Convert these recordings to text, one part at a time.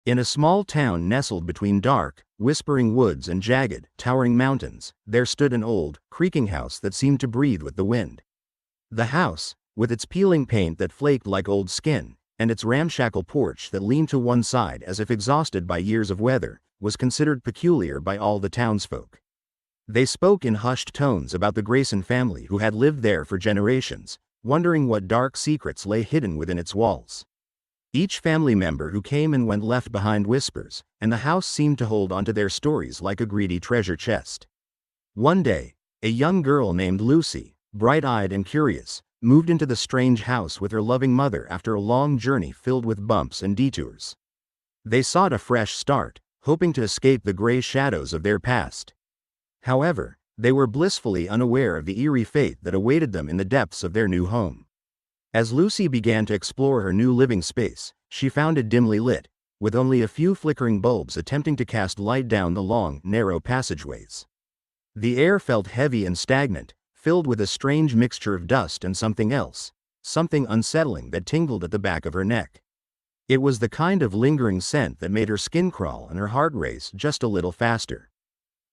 In a small town nestled between dark, whispering woods and jagged, towering mountains, there stood an old, creaking house that seemed to breathe with the wind. The house, with its peeling paint that flaked like old skin, and its ramshackle porch that leaned to one side as if exhausted by years of weather, was considered peculiar by all the townsfolk. They spoke in hushed tones about the Grayson family who had lived there for generations, wondering what dark secrets lay hidden within its walls. Each family member who came and went left behind whispers, and the house seemed to hold onto their stories like a greedy treasure chest. One day, a young girl named Lucy, bright-eyed and curious, moved into the strange house with her loving mother after a long journey filled with bumps and detours. They sought a fresh start, hoping to escape the gray shadows of their past. However, they were blissfully unaware of the eerie fate that awaited them in the depths of their new home. As Lucy began to explore her new living space, she found it dimly lit, with only a few flickering bulbs attempting to cast light down the long, narrow passageways. The air felt heavy and stagnant, filled with a strange mixture of dust and something else, something unsettling that tingled at the back of her neck. It was the kind of lingering scent that made her skin crawl and her heart race just a little faster.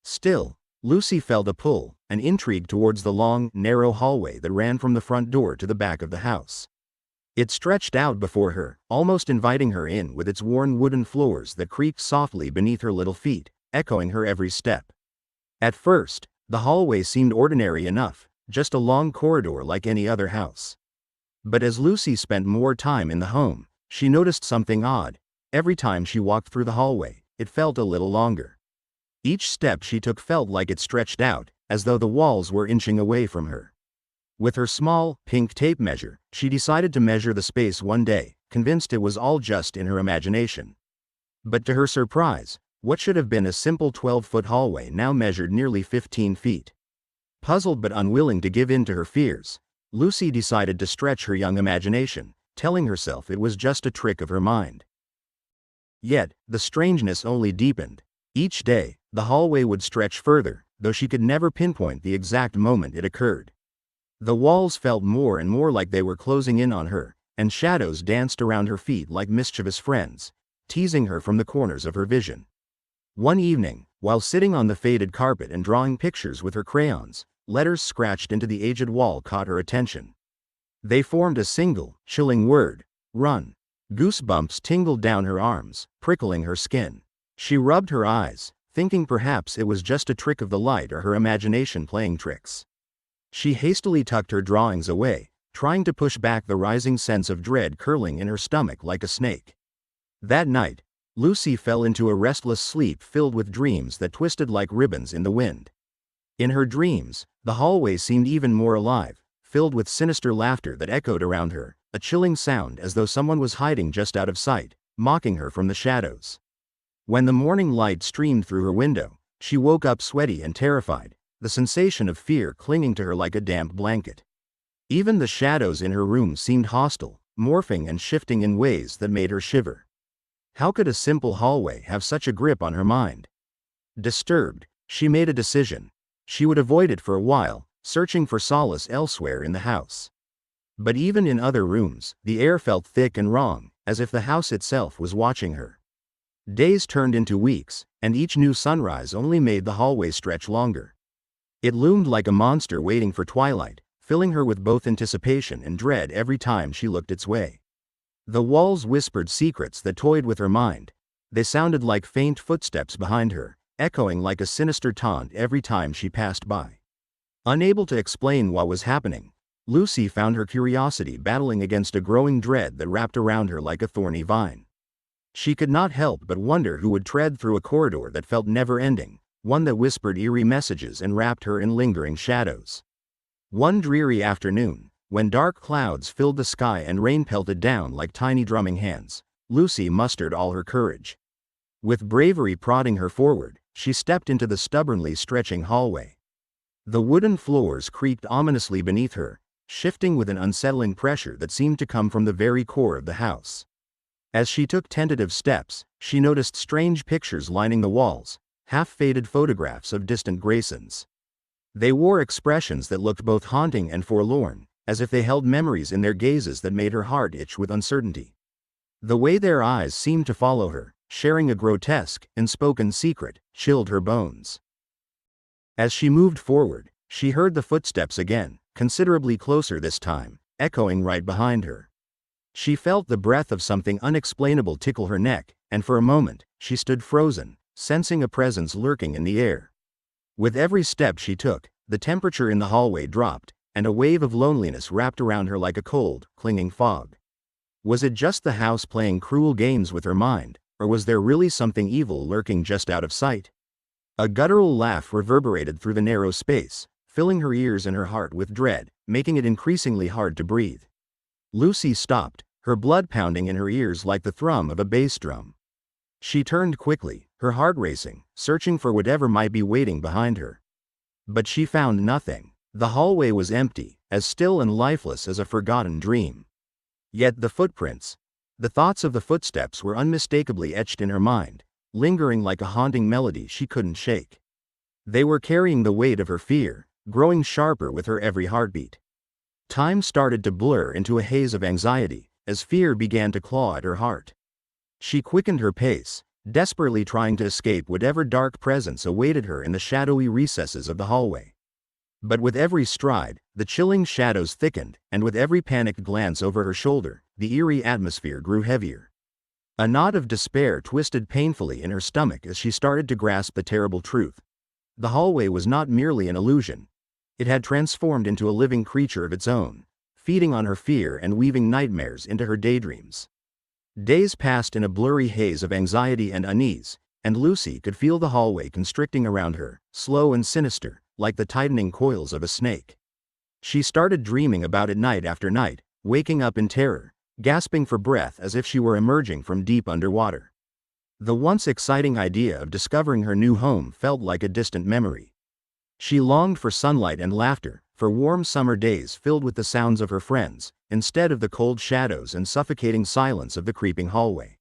Still, Lucy felt a pull, an intrigue towards the long, narrow hallway that ran from the front door to the back of the house. It stretched out before her, almost inviting her in with its worn wooden floors that creaked softly beneath her little feet, echoing her every step. At first, the hallway seemed ordinary enough, just a long corridor like any other house. But as Lucy spent more time in the home, she noticed something odd. Every time she walked through the hallway, it felt a little longer. Each step she took felt like it stretched out, as though the walls were inching away from her. With her small, pink tape measure, she decided to measure the space one day, convinced it was all just in her imagination. But to her surprise, what should have been a simple 12-foot hallway now measured nearly 15 feet. Puzzled but unwilling to give in to her fears, Lucy decided to stretch her young imagination, telling herself it was just a trick of her mind. Yet, the strangeness only deepened. Each day, the hallway would stretch further, though she could never pinpoint the exact moment it occurred. The walls felt more and more like they were closing in on her, and shadows danced around her feet like mischievous friends, teasing her from the corners of her vision. One evening, while sitting on the faded carpet and drawing pictures with her crayons, letters scratched into the aged wall caught her attention. They formed a single, chilling word: run. Goosebumps tingled down her arms, prickling her skin. She rubbed her eyes, thinking perhaps it was just a trick of the light or her imagination playing tricks. She hastily tucked her drawings away, trying to push back the rising sense of dread curling in her stomach like a snake. That night, Lucy fell into a restless sleep filled with dreams that twisted like ribbons in the wind. In her dreams, the hallway seemed even more alive, filled with sinister laughter that echoed around her, a chilling sound as though someone was hiding just out of sight, mocking her from the shadows. When the morning light streamed through her window, she woke up sweaty and terrified, the sensation of fear clinging to her like a damp blanket. Even the shadows in her room seemed hostile, morphing and shifting in ways that made her shiver. How could a simple hallway have such a grip on her mind? Disturbed, she made a decision. She would avoid it for a while, searching for solace elsewhere in the house. But even in other rooms, the air felt thick and wrong, as if the house itself was watching her. Days turned into weeks, and each new sunrise only made the hallway stretch longer. It loomed like a monster waiting for twilight, filling her with both anticipation and dread every time she looked its way. The walls whispered secrets that toyed with her mind. They sounded like faint footsteps behind her, echoing like a sinister taunt every time she passed by. Unable to explain what was happening, Lucy found her curiosity battling against a growing dread that wrapped around her like a thorny vine. She could not help but wonder who would tread through a corridor that felt never-ending, one that whispered eerie messages and wrapped her in lingering shadows. One dreary afternoon, when dark clouds filled the sky and rain pelted down like tiny drumming hands, Lucy mustered all her courage. With bravery prodding her forward, she stepped into the stubbornly stretching hallway. The wooden floors creaked ominously beneath her, shifting with an unsettling pressure that seemed to come from the very core of the house. As she took tentative steps, she noticed strange pictures lining the walls, half-faded photographs of distant Graysons. They wore expressions that looked both haunting and forlorn, as if they held memories in their gazes that made her heart itch with uncertainty. The way their eyes seemed to follow her, sharing a grotesque, unspoken secret, chilled her bones. As she moved forward, she heard the footsteps again, considerably closer this time, echoing right behind her. She felt the breath of something unexplainable tickle her neck, and for a moment, she stood frozen, sensing a presence lurking in the air. With every step she took, the temperature in the hallway dropped, and a wave of loneliness wrapped around her like a cold, clinging fog. Was it just the house playing cruel games with her mind, or was there really something evil lurking just out of sight? A guttural laugh reverberated through the narrow space, filling her ears and her heart with dread, making it increasingly hard to breathe. Lucy stopped, her blood pounding in her ears like the thrum of a bass drum. She turned quickly, her heart racing, searching for whatever might be waiting behind her. But she found nothing. The hallway was empty, as still and lifeless as a forgotten dream. Yet the footprints, the thoughts of the footsteps were unmistakably etched in her mind, lingering like a haunting melody she couldn't shake. They were carrying the weight of her fear, growing sharper with her every heartbeat. Time started to blur into a haze of anxiety, as fear began to claw at her heart. She quickened her pace, desperately trying to escape whatever dark presence awaited her in the shadowy recesses of the hallway. But with every stride, the chilling shadows thickened, and with every panicked glance over her shoulder, the eerie atmosphere grew heavier. A knot of despair twisted painfully in her stomach as she started to grasp the terrible truth. The hallway was not merely an illusion. It had transformed into a living creature of its own, feeding on her fear and weaving nightmares into her daydreams. Days passed in a blurry haze of anxiety and unease, and Lucy could feel the hallway constricting around her, slow and sinister, like the tightening coils of a snake. She started dreaming about it night after night, waking up in terror, gasping for breath as if she were emerging from deep underwater. The once exciting idea of discovering her new home felt like a distant memory. She longed for sunlight and laughter, for warm summer days filled with the sounds of her friends, instead of the cold shadows and suffocating silence of the creeping hallway.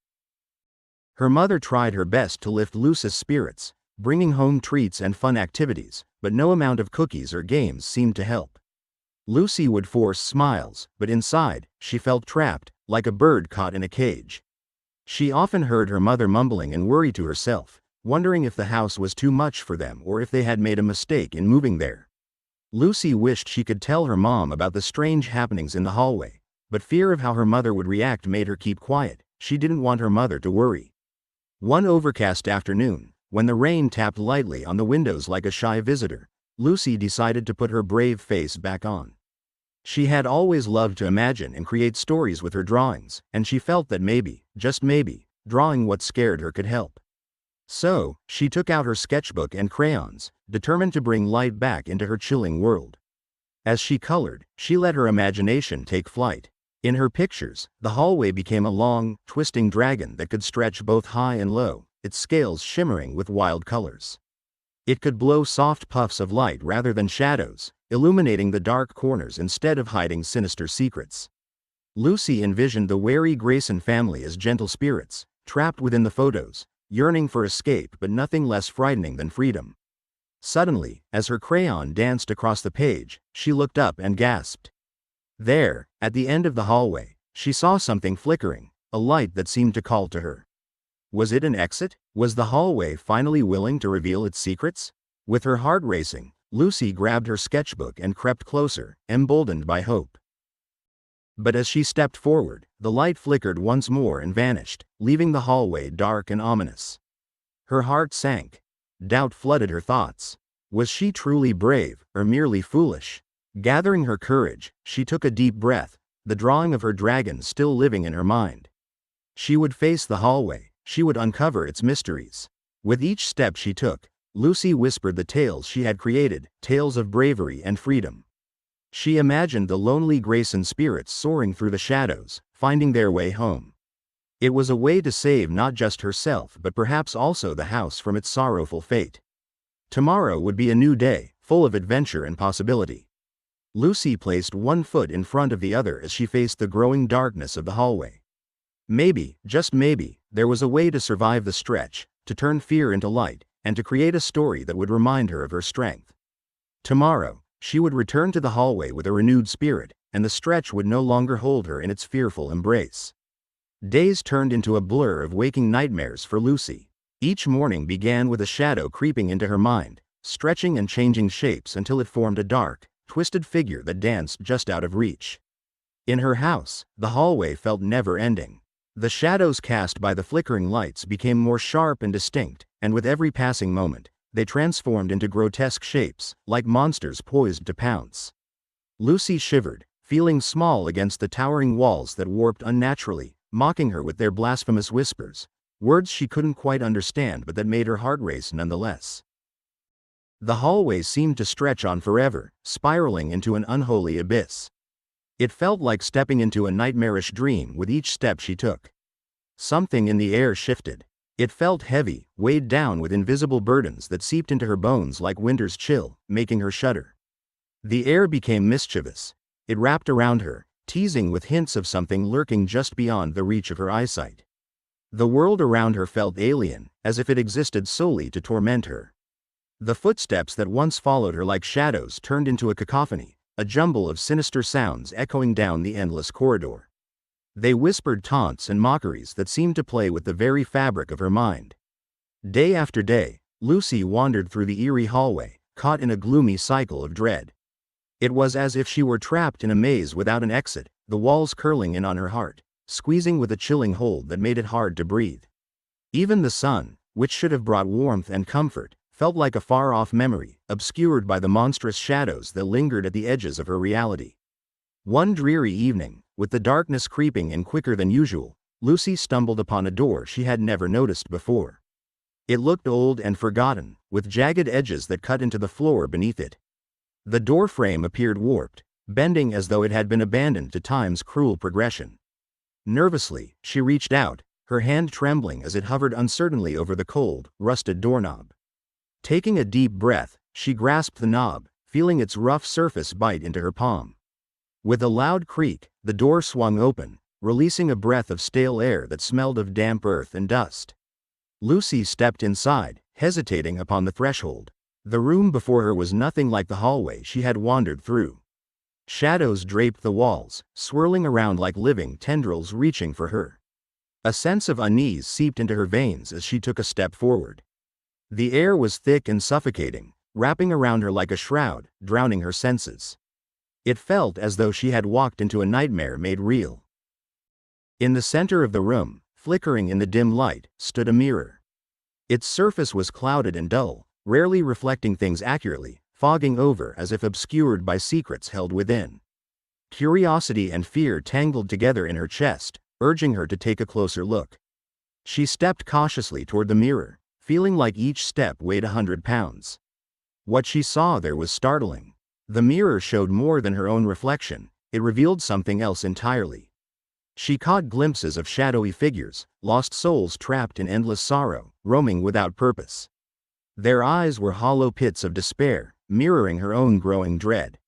Her mother tried her best to lift Lucy's spirits, bringing home treats and fun activities, but no amount of cookies or games seemed to help. Lucy would force smiles, but inside, she felt trapped, like a bird caught in a cage. She often heard her mother mumbling and worry to herself, wondering if the house was too much for them or if they had made a mistake in moving there. Lucy wished she could tell her mom about the strange happenings in the hallway, but fear of how her mother would react made her keep quiet. She didn't want her mother to worry. One overcast afternoon, when the rain tapped lightly on the windows like a shy visitor, Lucy decided to put her brave face back on. She had always loved to imagine and create stories with her drawings, and she felt that maybe, just maybe, drawing what scared her could help. So, she took out her sketchbook and crayons, determined to bring light back into her chilling world. As she colored, she let her imagination take flight. In her pictures, the hallway became a long, twisting dragon that could stretch both high and low, its scales shimmering with wild colors. It could blow soft puffs of light rather than shadows, illuminating the dark corners instead of hiding sinister secrets. Lucy envisioned the wary Grayson family as gentle spirits, trapped within the photos, yearning for escape but nothing less frightening than freedom. Suddenly, as her crayon danced across the page, she looked up and gasped. There, at the end of the hallway, she saw something flickering, a light that seemed to call to her. Was it an exit? Was the hallway finally willing to reveal its secrets? With her heart racing, Lucy grabbed her sketchbook and crept closer, emboldened by hope. But as she stepped forward, the light flickered once more and vanished, leaving the hallway dark and ominous. Her heart sank. Doubt flooded her thoughts. Was she truly brave, or merely foolish? Gathering her courage, she took a deep breath, the drawing of her dragon still living in her mind. She would face the hallway, she would uncover its mysteries. With each step she took, Lucy whispered the tales she had created, tales of bravery and freedom. She imagined the lonely Grayson spirits soaring through the shadows, finding their way home. It was a way to save not just herself but perhaps also the house from its sorrowful fate. Tomorrow would be a new day, full of adventure and possibility. Lucy placed one foot in front of the other as she faced the growing darkness of the hallway. Maybe, just maybe, there was a way to survive the stretch, to turn fear into light, and to create a story that would remind her of her strength. Tomorrow, she would return to the hallway with a renewed spirit, and the stretch would no longer hold her in its fearful embrace. Days turned into a blur of waking nightmares for Lucy. Each morning began with a shadow creeping into her mind, stretching and changing shapes until it formed a dark, twisted figure that danced just out of reach. In her house, the hallway felt never-ending. The shadows cast by the flickering lights became more sharp and distinct, and with every passing moment, they transformed into grotesque shapes, like monsters poised to pounce. Lucy shivered, feeling small against the towering walls that warped unnaturally, mocking her with their blasphemous whispers, words she couldn't quite understand but that made her heart race nonetheless. The hallways seemed to stretch on forever, spiraling into an unholy abyss. It felt like stepping into a nightmarish dream with each step she took. Something in the air shifted. It felt heavy, weighed down with invisible burdens that seeped into her bones like winter's chill, making her shudder. The air became mischievous. It wrapped around her, teasing with hints of something lurking just beyond the reach of her eyesight. The world around her felt alien, as if it existed solely to torment her. The footsteps that once followed her like shadows turned into a cacophony, a jumble of sinister sounds echoing down the endless corridor. They whispered taunts and mockeries that seemed to play with the very fabric of her mind. Day after day, Lucy wandered through the eerie hallway, caught in a gloomy cycle of dread. It was as if she were trapped in a maze without an exit, the walls curling in on her heart, squeezing with a chilling hold that made it hard to breathe. Even the sun, which should have brought warmth and comfort, felt like a far-off memory, obscured by the monstrous shadows that lingered at the edges of her reality. One dreary evening, with the darkness creeping in quicker than usual, Lucy stumbled upon a door she had never noticed before. It looked old and forgotten, with jagged edges that cut into the floor beneath it. The door frame appeared warped, bending as though it had been abandoned to time's cruel progression. Nervously, she reached out, her hand trembling as it hovered uncertainly over the cold, rusted doorknob. Taking a deep breath, she grasped the knob, feeling its rough surface bite into her palm. With a loud creak, the door swung open, releasing a breath of stale air that smelled of damp earth and dust. Lucy stepped inside, hesitating upon the threshold. The room before her was nothing like the hallway she had wandered through. Shadows draped the walls, swirling around like living tendrils reaching for her. A sense of unease seeped into her veins as she took a step forward. The air was thick and suffocating, wrapping around her like a shroud, drowning her senses. It felt as though she had walked into a nightmare made real. In the center of the room, flickering in the dim light, stood a mirror. Its surface was clouded and dull, rarely reflecting things accurately, fogging over as if obscured by secrets held within. Curiosity and fear tangled together in her chest, urging her to take a closer look. She stepped cautiously toward the mirror, feeling like each step weighed 100 pounds. What she saw there was startling. The mirror showed more than her own reflection, it revealed something else entirely. She caught glimpses of shadowy figures, lost souls trapped in endless sorrow, roaming without purpose. Their eyes were hollow pits of despair, mirroring her own growing dread.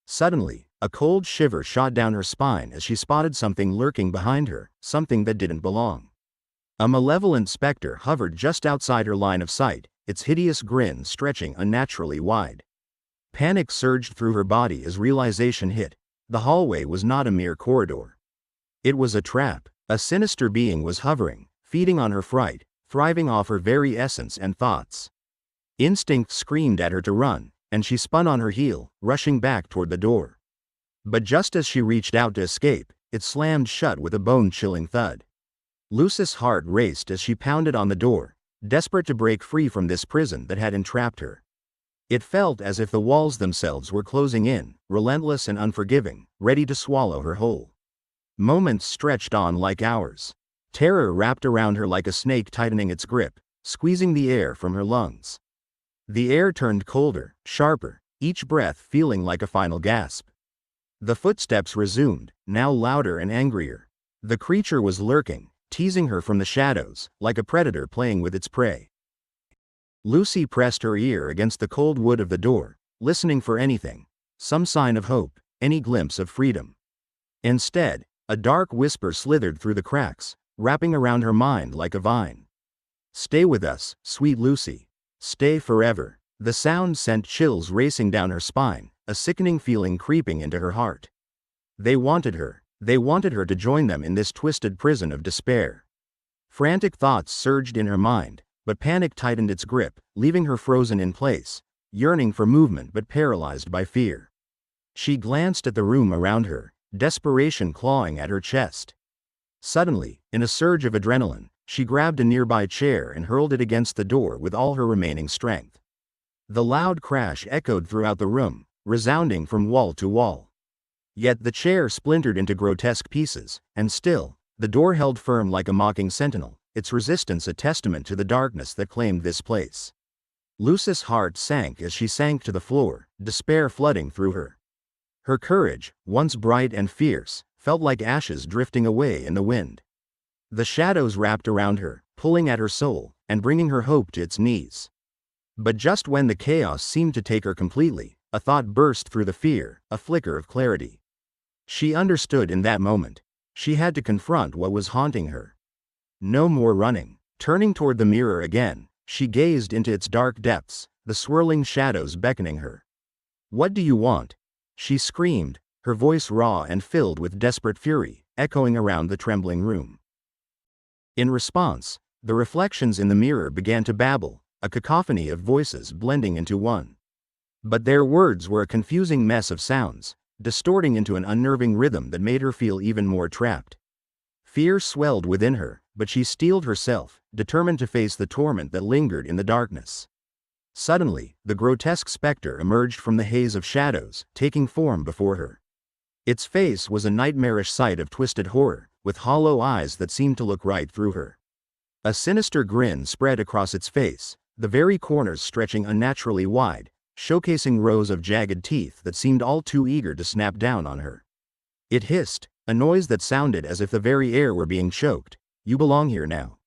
Suddenly, a cold shiver shot down her spine as she spotted something lurking behind her, something that didn't belong. A malevolent specter hovered just outside her line of sight, its hideous grin stretching unnaturally wide. Panic surged through her body as realization hit. The hallway was not a mere corridor. It was a trap. A sinister being was hovering, feeding on her fright, thriving off her very essence and thoughts. Instinct screamed at her to run, and she spun on her heel, rushing back toward the door. But just as she reached out to escape, it slammed shut with a bone-chilling thud. Lucy's heart raced as she pounded on the door, desperate to break free from this prison that had entrapped her. It felt as if the walls themselves were closing in, relentless and unforgiving, ready to swallow her whole. Moments stretched on like hours. Terror wrapped around her like a snake tightening its grip, squeezing the air from her lungs. The air turned colder, sharper, each breath feeling like a final gasp. The footsteps resumed, now louder and angrier. The creature was lurking, teasing her from the shadows, like a predator playing with its prey. Lucy pressed her ear against the cold wood of the door, listening for anything, some sign of hope, any glimpse of freedom. Instead, a dark whisper slithered through the cracks, wrapping around her mind like a vine. "Stay with us, sweet Lucy. Stay forever." The sound sent chills racing down her spine, a sickening feeling creeping into her heart. They wanted her, They wanted her to join them in this twisted prison of despair. Frantic thoughts surged in her mind, but panic tightened its grip, leaving her frozen in place, yearning for movement but paralyzed by fear. She glanced at the room around her, desperation clawing at her chest. Suddenly, in a surge of adrenaline, she grabbed a nearby chair and hurled it against the door with all her remaining strength. The loud crash echoed throughout the room, resounding from wall to wall. Yet the chair splintered into grotesque pieces, and still, the door held firm like a mocking sentinel, its resistance a testament to the darkness that claimed this place. Lucy's heart sank as she sank to the floor, despair flooding through her. Her courage, once bright and fierce, felt like ashes drifting away in the wind. The shadows wrapped around her, pulling at her soul, and bringing her hope to its knees. But just when the chaos seemed to take her completely, a thought burst through the fear, a flicker of clarity. She understood in that moment. She had to confront what was haunting her. No more running. Turning toward the mirror again, she gazed into its dark depths, the swirling shadows beckoning her. "What do you want?" she screamed, her voice raw and filled with desperate fury, echoing around the trembling room. In response, the reflections in the mirror began to babble, a cacophony of voices blending into one. But their words were a confusing mess of sounds, distorting into an unnerving rhythm that made her feel even more trapped. Fear swelled within her, but she steeled herself, determined to face the torment that lingered in the darkness. Suddenly, the grotesque specter emerged from the haze of shadows, taking form before her. Its face was a nightmarish sight of twisted horror, with hollow eyes that seemed to look right through her. A sinister grin spread across its face, the very corners stretching unnaturally wide, showcasing rows of jagged teeth that seemed all too eager to snap down on her. It hissed, a noise that sounded as if the very air were being choked. "You belong here now."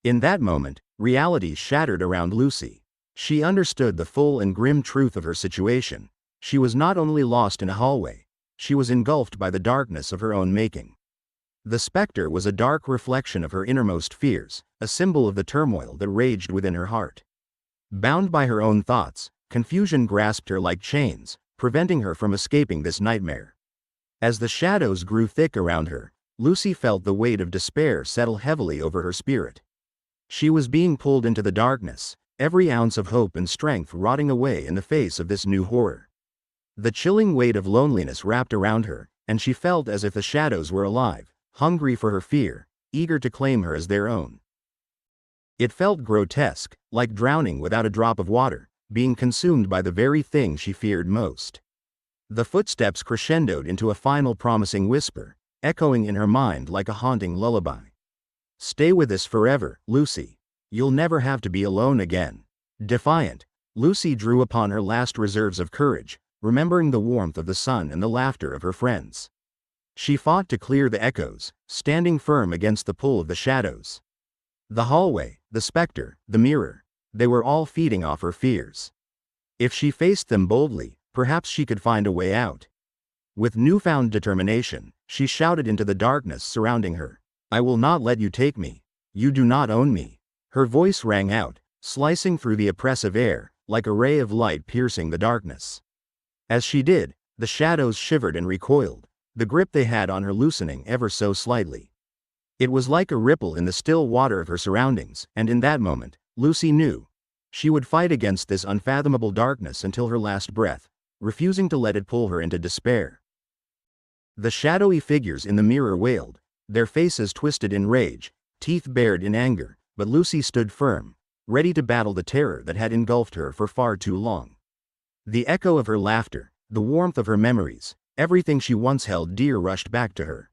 In that moment, reality shattered around Lucy. She understood the full and grim truth of her situation. She was not only lost in a hallway, she was engulfed by the darkness of her own making. The specter was a dark reflection of her innermost fears, a symbol of the turmoil that raged within her heart. Bound by her own thoughts, confusion grasped her like chains, preventing her from escaping this nightmare. As the shadows grew thick around her, Lucy felt the weight of despair settle heavily over her spirit. She was being pulled into the darkness, every ounce of hope and strength rotting away in the face of this new horror. The chilling weight of loneliness wrapped around her, and she felt as if the shadows were alive, hungry for her fear, eager to claim her as their own. It felt grotesque, like drowning without a drop of water, being consumed by the very thing she feared most. The footsteps crescendoed into a final promising whisper, echoing in her mind like a haunting lullaby. "Stay with us forever, Lucy. You'll never have to be alone again." Defiant, Lucy drew upon her last reserves of courage, remembering the warmth of the sun and the laughter of her friends. She fought to clear the echoes, standing firm against the pull of the shadows. The hallway, the specter, the mirror, they were all feeding off her fears. If she faced them boldly, perhaps she could find a way out. With newfound determination, she shouted into the darkness surrounding her, "I will not let you take me. You do not own me." Her voice rang out, slicing through the oppressive air, like a ray of light piercing the darkness. As she did, the shadows shivered and recoiled, the grip they had on her loosening ever so slightly. It was like a ripple in the still water of her surroundings, and in that moment, Lucy knew. She would fight against this unfathomable darkness until her last breath, refusing to let it pull her into despair. The shadowy figures in the mirror wailed, their faces twisted in rage, teeth bared in anger, but Lucy stood firm, ready to battle the terror that had engulfed her for far too long. The echo of her laughter, the warmth of her memories, everything she once held dear rushed back to her.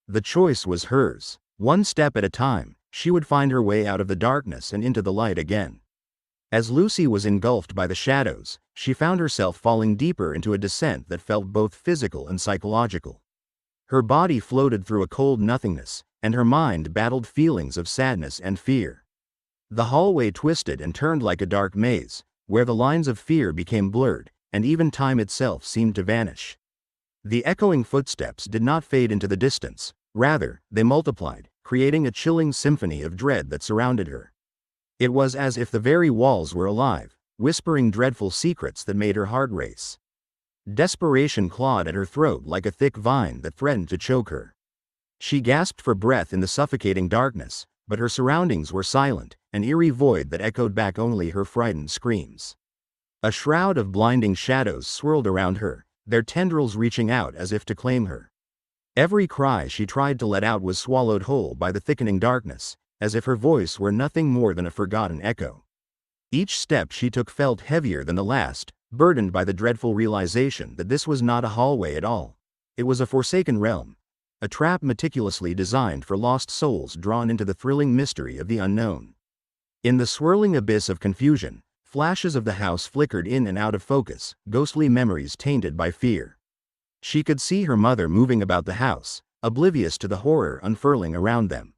The choice was hers. One step at a time, she would find her way out of the darkness and into the light again. As Lucy was engulfed by the shadows, she found herself falling deeper into a descent that felt both physical and psychological. Her body floated through a cold nothingness, and her mind battled feelings of sadness and fear. The hallway twisted and turned like a dark maze, where the lines of fear became blurred, and even time itself seemed to vanish. The echoing footsteps did not fade into the distance, rather, they multiplied, creating a chilling symphony of dread that surrounded her. It was as if the very walls were alive, whispering dreadful secrets that made her heart race. Desperation clawed at her throat like a thick vine that threatened to choke her. She gasped for breath in the suffocating darkness, but her surroundings were silent, an eerie void that echoed back only her frightened screams. A shroud of blinding shadows swirled around her, their tendrils reaching out as if to claim her. Every cry she tried to let out was swallowed whole by the thickening darkness, as if her voice were nothing more than a forgotten echo. Each step she took felt heavier than the last, burdened by the dreadful realization that this was not a hallway at all. It was a forsaken realm, a trap meticulously designed for lost souls drawn into the thrilling mystery of the unknown. In the swirling abyss of confusion, flashes of the house flickered in and out of focus, ghostly memories tainted by fear. She could see her mother moving about the house, oblivious to the horror unfurling around them.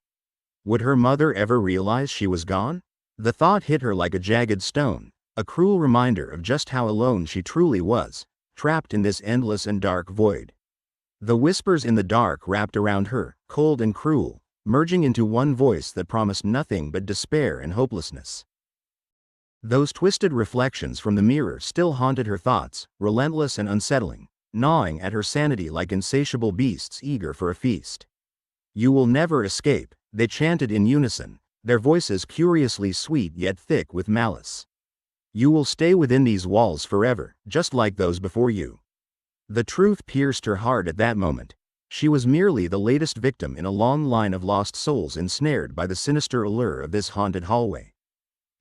Would her mother ever realize she was gone? The thought hit her like a jagged stone, a cruel reminder of just how alone she truly was, trapped in this endless and dark void. The whispers in the dark wrapped around her, cold and cruel, merging into one voice that promised nothing but despair and hopelessness. Those twisted reflections from the mirror still haunted her thoughts, relentless and unsettling, gnawing at her sanity like insatiable beasts eager for a feast. "You will never escape," they chanted in unison, their voices curiously sweet yet thick with malice. "You will stay within these walls forever, just like those before you." The truth pierced her heart at that moment. She was merely the latest victim in a long line of lost souls ensnared by the sinister allure of this haunted hallway.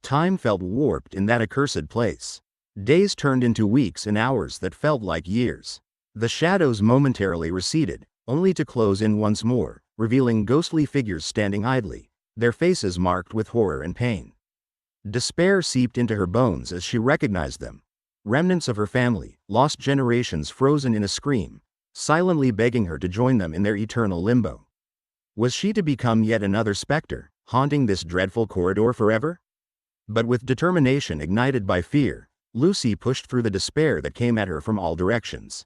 Time felt warped in that accursed place. Days turned into weeks and hours that felt like years. The shadows momentarily receded, only to close in once more, revealing ghostly figures standing idly, their faces marked with horror and pain. Despair seeped into her bones as she recognized them. Remnants of her family, lost generations frozen in a scream, silently begging her to join them in their eternal limbo. Was she to become yet another specter, haunting this dreadful corridor forever? But with determination ignited by fear, Lucy pushed through the despair that came at her from all directions.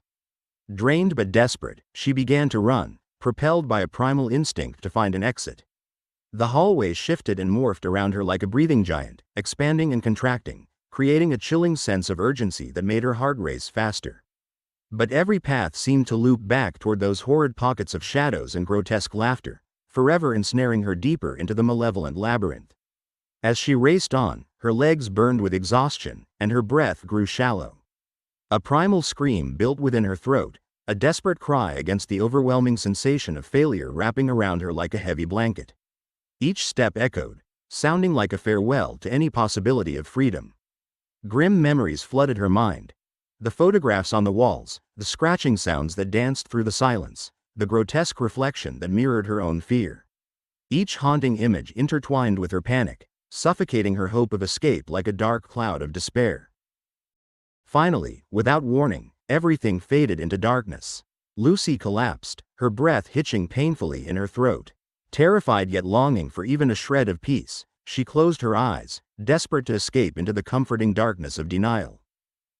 Drained but desperate, she began to run, propelled by a primal instinct to find an exit. The hallway shifted and morphed around her like a breathing giant, expanding and contracting, creating a chilling sense of urgency that made her heart race faster. But every path seemed to loop back toward those horrid pockets of shadows and grotesque laughter, forever ensnaring her deeper into the malevolent labyrinth. As she raced on, her legs burned with exhaustion, and her breath grew shallow. A primal scream built within her throat, a desperate cry against the overwhelming sensation of failure wrapping around her like a heavy blanket. Each step echoed, sounding like a farewell to any possibility of freedom. Grim memories flooded her mind. The photographs on the walls, the scratching sounds that danced through the silence, the grotesque reflection that mirrored her own fear. Each haunting image intertwined with her panic, suffocating her hope of escape like a dark cloud of despair. Finally, without warning, everything faded into darkness. Lucy collapsed, her breath hitching painfully in her throat. Terrified yet longing for even a shred of peace, she closed her eyes, desperate to escape into the comforting darkness of denial.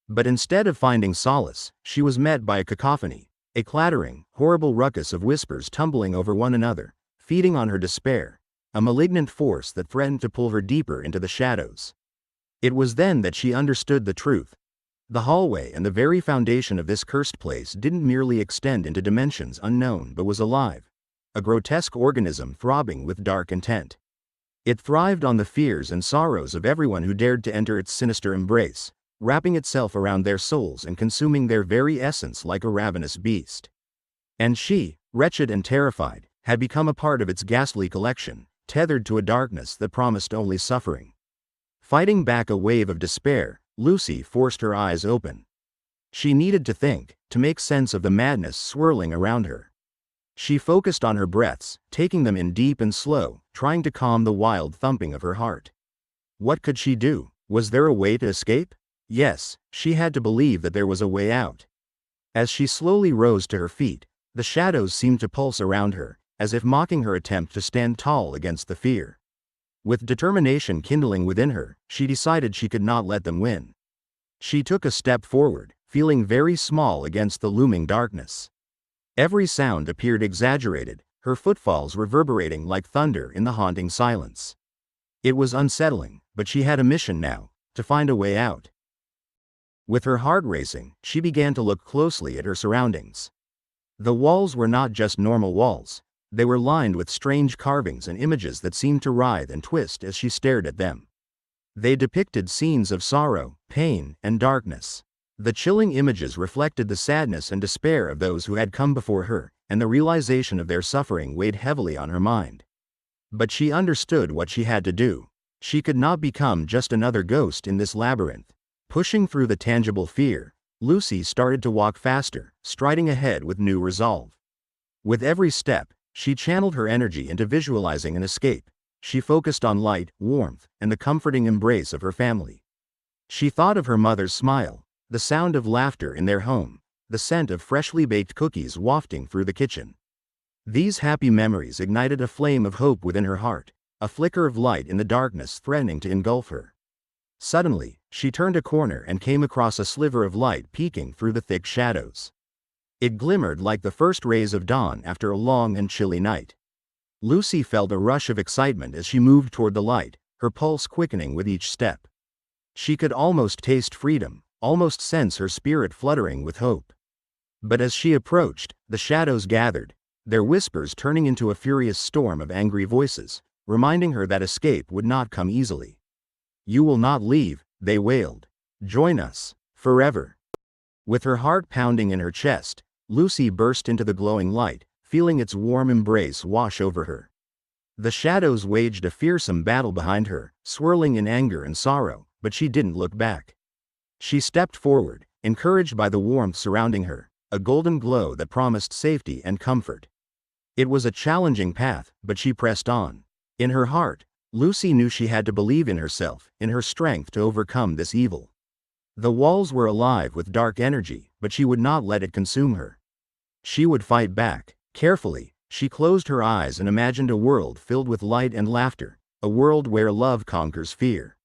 But instead of finding solace, she was met by a cacophony, a clattering, horrible ruckus of whispers tumbling over one another, feeding on her despair, a malignant force that threatened to pull her deeper into the shadows. It was then that she understood the truth. The hallway and the very foundation of this cursed place didn't merely extend into dimensions unknown but was alive, a grotesque organism throbbing with dark intent. It thrived on the fears and sorrows of everyone who dared to enter its sinister embrace, wrapping itself around their souls and consuming their very essence like a ravenous beast. And she, wretched and terrified, had become a part of its ghastly collection, tethered to a darkness that promised only suffering. Fighting back a wave of despair, Lucy forced her eyes open. She needed to think, to make sense of the madness swirling around her. She focused on her breaths, taking them in deep and slow, trying to calm the wild thumping of her heart. What could she do? Was there a way to escape? Yes, she had to believe that there was a way out. As she slowly rose to her feet, the shadows seemed to pulse around her, as if mocking her attempt to stand tall against the fear. With determination kindling within her, she decided she could not let them win. She took a step forward, feeling very small against the looming darkness. Every sound appeared exaggerated, her footfalls reverberating like thunder in the haunting silence. It was unsettling, but she had a mission now, to find a way out. With her heart racing, she began to look closely at her surroundings. The walls were not just normal walls. They were lined with strange carvings and images that seemed to writhe and twist as she stared at them. They depicted scenes of sorrow, pain, and darkness. The chilling images reflected the sadness and despair of those who had come before her, and the realization of their suffering weighed heavily on her mind. But she understood what she had to do. She could not become just another ghost in this labyrinth. Pushing through the tangible fear, Lucy started to walk faster, striding ahead with new resolve. With every step, she channeled her energy into visualizing an escape. She focused on light, warmth, and the comforting embrace of her family. She thought of her mother's smile, the sound of laughter in their home, the scent of freshly baked cookies wafting through the kitchen. These happy memories ignited a flame of hope within her heart, a flicker of light in the darkness threatening to engulf her. Suddenly, she turned a corner and came across a sliver of light peeking through the thick shadows. It glimmered like the first rays of dawn after a long and chilly night. Lucy felt a rush of excitement as she moved toward the light, her pulse quickening with each step. She could almost taste freedom, almost sense her spirit fluttering with hope. But as she approached, the shadows gathered, their whispers turning into a furious storm of angry voices, reminding her that escape would not come easily. "You will not leave," they wailed. "Join us, forever." With her heart pounding in her chest, Lucy burst into the glowing light, feeling its warm embrace wash over her. The shadows waged a fearsome battle behind her, swirling in anger and sorrow, but she didn't look back. She stepped forward, encouraged by the warmth surrounding her, a golden glow that promised safety and comfort. It was a challenging path, but she pressed on. In her heart, Lucy knew she had to believe in herself, in her strength to overcome this evil. The walls were alive with dark energy, but she would not let it consume her. She would fight back. Carefully, she closed her eyes and imagined a world filled with light and laughter, a world where love conquers fear.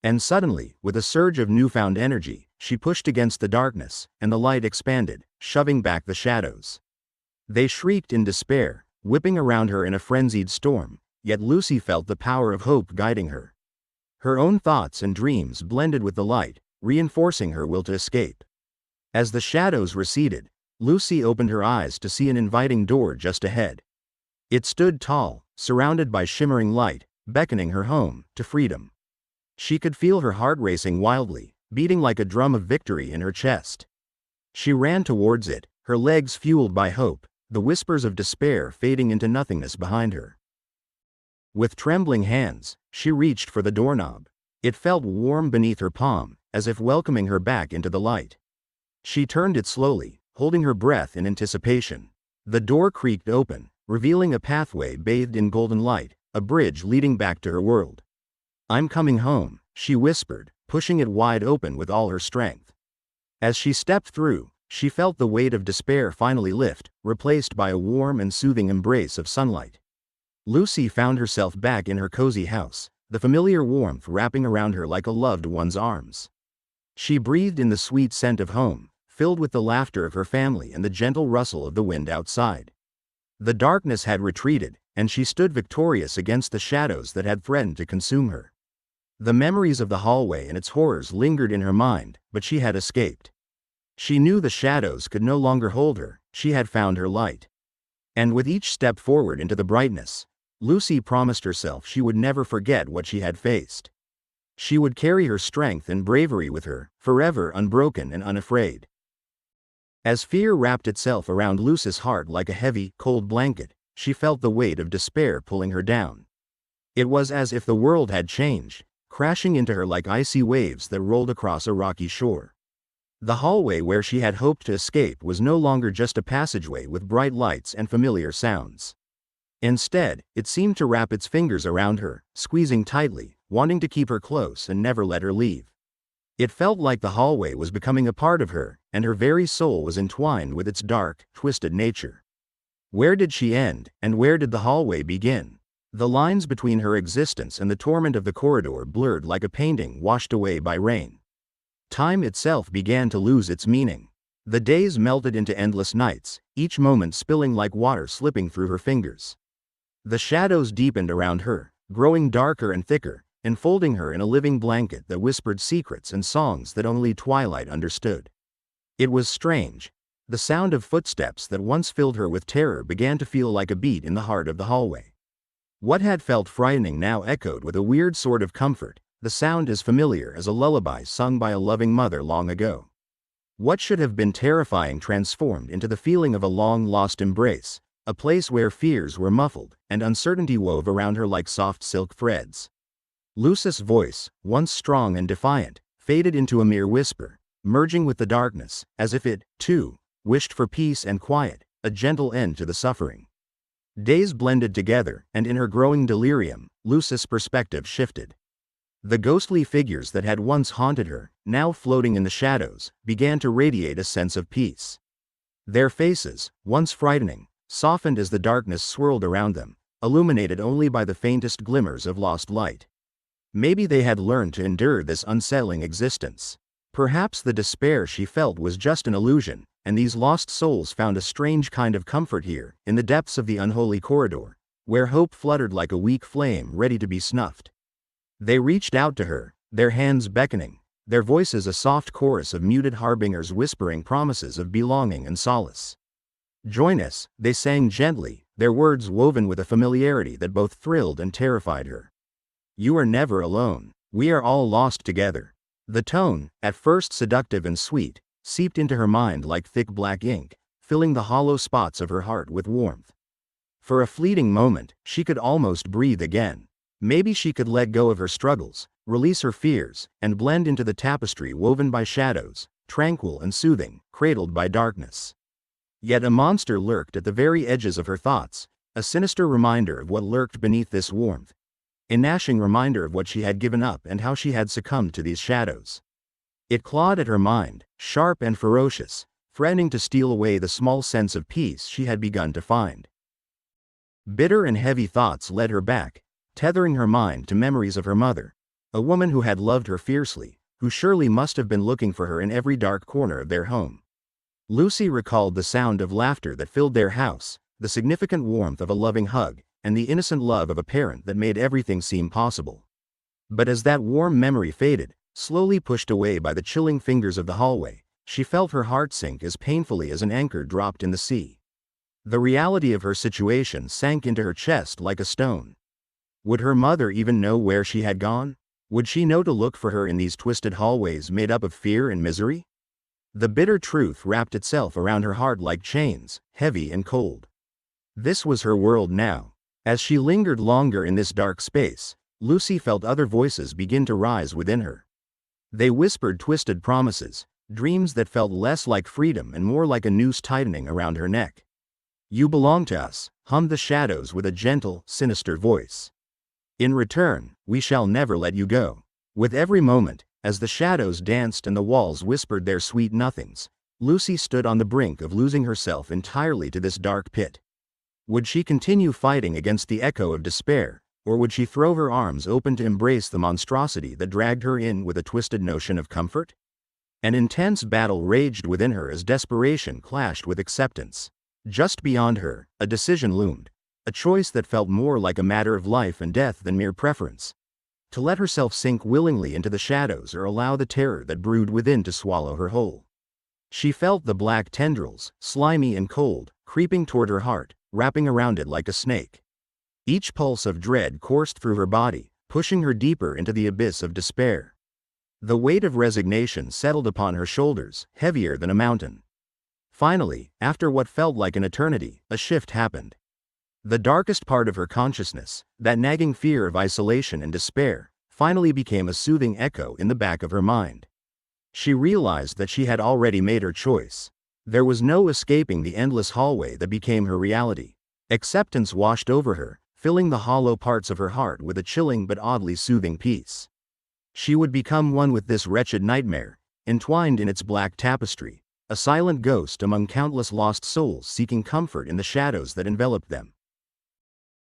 And suddenly, with a surge of newfound energy, she pushed against the darkness, and the light expanded, shoving back the shadows. They shrieked in despair, whipping around her in a frenzied storm, yet Lucy felt the power of hope guiding her. Her own thoughts and dreams blended with the light, reinforcing her will to escape. As the shadows receded, Lucy opened her eyes to see an inviting door just ahead. It stood tall, surrounded by shimmering light, beckoning her home to freedom. She could feel her heart racing wildly, beating like a drum of victory in her chest. She ran towards it, her legs fueled by hope, the whispers of despair fading into nothingness behind her. With trembling hands, she reached for the doorknob. It felt warm beneath her palm, as if welcoming her back into the light. She turned it slowly, holding her breath in anticipation. The door creaked open, revealing a pathway bathed in golden light, a bridge leading back to her world. "I'm coming home," she whispered, pushing it wide open with all her strength. As she stepped through, she felt the weight of despair finally lift, replaced by a warm and soothing embrace of sunlight. Lucy found herself back in her cozy house, the familiar warmth wrapping around her like a loved one's arms. She breathed in the sweet scent of home, filled with the laughter of her family and the gentle rustle of the wind outside. The darkness had retreated, and she stood victorious against the shadows that had threatened to consume her. The memories of the hallway and its horrors lingered in her mind, but she had escaped. She knew the shadows could no longer hold her, she had found her light. And with each step forward into the brightness, Lucy promised herself she would never forget what she had faced. She would carry her strength and bravery with her, forever unbroken and unafraid. As fear wrapped itself around Lucy's heart like a heavy, cold blanket, she felt the weight of despair pulling her down. It was as if the world had changed, crashing into her like icy waves that rolled across a rocky shore. The hallway where she had hoped to escape was no longer just a passageway with bright lights and familiar sounds. Instead, it seemed to wrap its fingers around her, squeezing tightly, wanting to keep her close and never let her leave. It felt like the hallway was becoming a part of her, and her very soul was entwined with its dark, twisted nature. Where did she end, and where did the hallway begin? The lines between her existence and the torment of the corridor blurred like a painting washed away by rain. Time itself began to lose its meaning. The days melted into endless nights, each moment spilling like water slipping through her fingers. The shadows deepened around her, growing darker and thicker, enfolding her in a living blanket that whispered secrets and songs that only twilight understood. It was strange. The sound of footsteps that once filled her with terror began to feel like a beat in the heart of the hallway. What had felt frightening now echoed with a weird sort of comfort, the sound as familiar as a lullaby sung by a loving mother long ago. What should have been terrifying transformed into the feeling of a long-lost embrace, a place where fears were muffled and uncertainty wove around her like soft silk threads. Lucy's voice, once strong and defiant, faded into a mere whisper, merging with the darkness, as if it, too, wished for peace and quiet, a gentle end to the suffering. Days blended together, and in her growing delirium, Lucy's perspective shifted. The ghostly figures that had once haunted her, now floating in the shadows, began to radiate a sense of peace. Their faces, once frightening, softened as the darkness swirled around them, illuminated only by the faintest glimmers of lost light. Maybe they had learned to endure this unsettling existence. Perhaps the despair she felt was just an illusion, and these lost souls found a strange kind of comfort here, in the depths of the unholy corridor, where hope fluttered like a weak flame ready to be snuffed. They reached out to her, their hands beckoning, their voices a soft chorus of muted harbingers whispering promises of belonging and solace. "Join us," they sang gently, their words woven with a familiarity that both thrilled and terrified her. "You are never alone. We are all lost together." The tone, at first seductive and sweet, seeped into her mind like thick black ink, filling the hollow spots of her heart with warmth. For a fleeting moment, she could almost breathe again. Maybe she could let go of her struggles, release her fears, and blend into the tapestry woven by shadows, tranquil and soothing, cradled by darkness. Yet a monster lurked at the very edges of her thoughts, a sinister reminder of what lurked beneath this warmth. A gnashing reminder of what she had given up and how she had succumbed to these shadows. It clawed at her mind, sharp and ferocious, threatening to steal away the small sense of peace she had begun to find. Bitter and heavy thoughts led her back, tethering her mind to memories of her mother, a woman who had loved her fiercely, who surely must have been looking for her in every dark corner of their home. Lucy recalled the sound of laughter that filled their house, the significant warmth of a loving hug, and the innocent love of a parent that made everything seem possible. But as that warm memory faded, slowly pushed away by the chilling fingers of the hallway, she felt her heart sink as painfully as an anchor dropped in the sea. The reality of her situation sank into her chest like a stone. Would her mother even know where she had gone? Would she know to look for her in these twisted hallways made up of fear and misery? The bitter truth wrapped itself around her heart like chains, heavy and cold. This was her world now. As she lingered longer in this dark space, Lucy felt other voices begin to rise within her. They whispered twisted promises, dreams that felt less like freedom and more like a noose tightening around her neck. "You belong to us," hummed the shadows with a gentle, sinister voice. "In return, we shall never let you go." With every moment, as the shadows danced and the walls whispered their sweet nothings, Lucy stood on the brink of losing herself entirely to this dark pit. Would she continue fighting against the echo of despair, or would she throw her arms open to embrace the monstrosity that dragged her in with a twisted notion of comfort? An intense battle raged within her as desperation clashed with acceptance. Just beyond her, a decision loomed, a choice that felt more like a matter of life and death than mere preference. To let herself sink willingly into the shadows or allow the terror that brewed within to swallow her whole. She felt the black tendrils, slimy and cold, creeping toward her heart, wrapping around it like a snake. Each pulse of dread coursed through her body, pushing her deeper into the abyss of despair. The weight of resignation settled upon her shoulders, heavier than a mountain. Finally, after what felt like an eternity, a shift happened. The darkest part of her consciousness, that nagging fear of isolation and despair, finally became a soothing echo in the back of her mind. She realized that she had already made her choice. There was no escaping the endless hallway that became her reality. Acceptance washed over her, filling the hollow parts of her heart with a chilling but oddly soothing peace. She would become one with this wretched nightmare, entwined in its black tapestry, a silent ghost among countless lost souls seeking comfort in the shadows that enveloped them.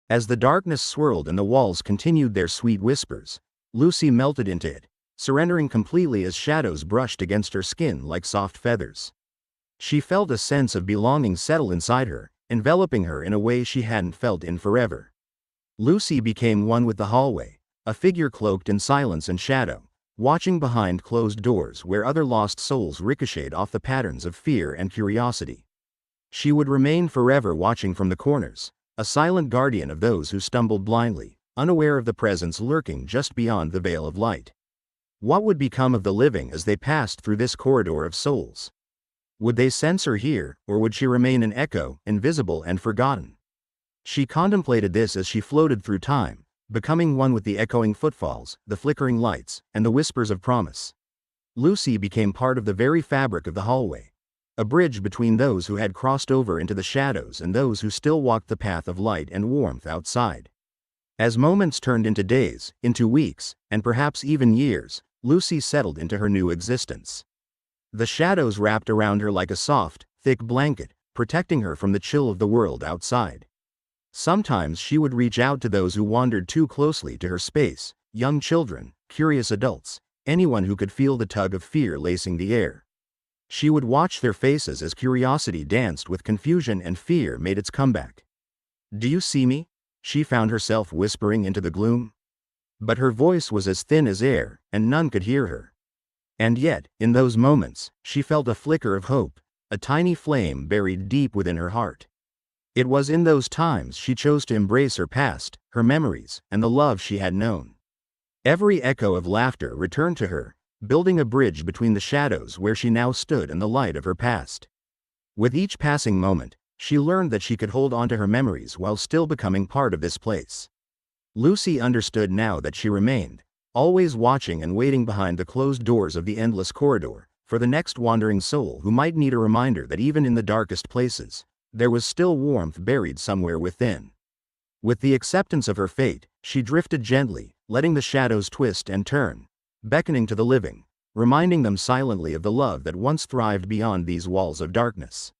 As the darkness swirled and the walls continued their sweet whispers, Lucy melted into it, surrendering completely as shadows brushed against her skin like soft feathers. She felt a sense of belonging settle inside her, enveloping her in a way she hadn't felt in forever. Lucy became one with the hallway, a figure cloaked in silence and shadow, watching behind closed doors where other lost souls ricocheted off the patterns of fear and curiosity. She would remain forever watching from the corners, a silent guardian of those who stumbled blindly, unaware of the presence lurking just beyond the veil of light. What would become of the living as they passed through this corridor of souls? Would they sense her here, or would she remain an echo, invisible and forgotten? She contemplated this as she floated through time, becoming one with the echoing footfalls, the flickering lights, and the whispers of promise. Lucy became part of the very fabric of the hallway, a bridge between those who had crossed over into the shadows and those who still walked the path of light and warmth outside. As moments turned into days, into weeks, and perhaps even years, Lucy settled into her new existence. The shadows wrapped around her like a soft, thick blanket, protecting her from the chill of the world outside. Sometimes she would reach out to those who wandered too closely to her space, young children, curious adults, anyone who could feel the tug of fear lacing the air. She would watch their faces as curiosity danced with confusion and fear made its comeback. "Do you see me?" she found herself whispering into the gloom. But her voice was as thin as air, and none could hear her. And yet, in those moments, she felt a flicker of hope, a tiny flame buried deep within her heart. It was in those times she chose to embrace her past, her memories, and the love she had known. Every echo of laughter returned to her, building a bridge between the shadows where she now stood and the light of her past. With each passing moment, she learned that she could hold on to her memories while still becoming part of this place. Lucy understood now that she remained, always watching and waiting behind the closed doors of the endless corridor, for the next wandering soul who might need a reminder that even in the darkest places, there was still warmth buried somewhere within. With the acceptance of her fate, she drifted gently, letting the shadows twist and turn, beckoning to the living, reminding them silently of the love that once thrived beyond these walls of darkness.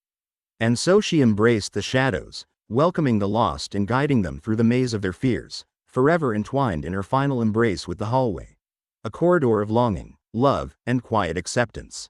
And so she embraced the shadows, welcoming the lost and guiding them through the maze of their fears, forever entwined in her final embrace with the hallway, a corridor of longing, love, and quiet acceptance.